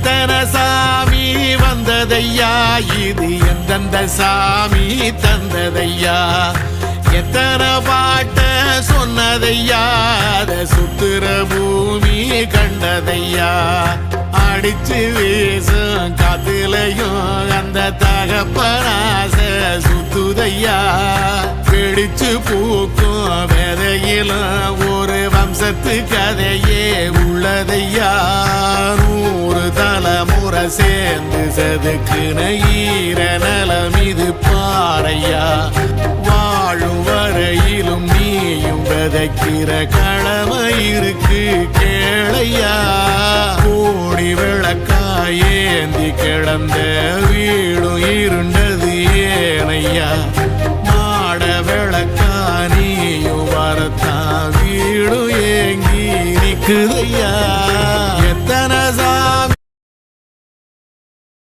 எத்தனை சாமி வந்ததையா, இது எந்தெந்த சாமி தந்ததையா, எத்தனை பாட்ட சொன்னதையா, அத சுத்துற பூமி கண்டதையா, அடிச்சு வீசும் காத்துலையும் அந்த தகப்பனாச சுத்துதையா, பிடிச்சு பூக்கும் விதையிலும் ஒரு வம்சத்து கதையே உள்ளதையா, 100 தலைமுறை சேர்ந்து செதுக்குன ஈர நலம் இது பாறையா, வாழும் வரையிலும் நீயும் விதைக்கிற கடமை இருக்கு கேளையா, கோடி விளக்காயேந்தி கிடந்த வீடும் இருண்டது ஏனையா, மாட விளக்கா நீயும் வரத்தான் வீடும் ஏங்கி நிக்குதையா.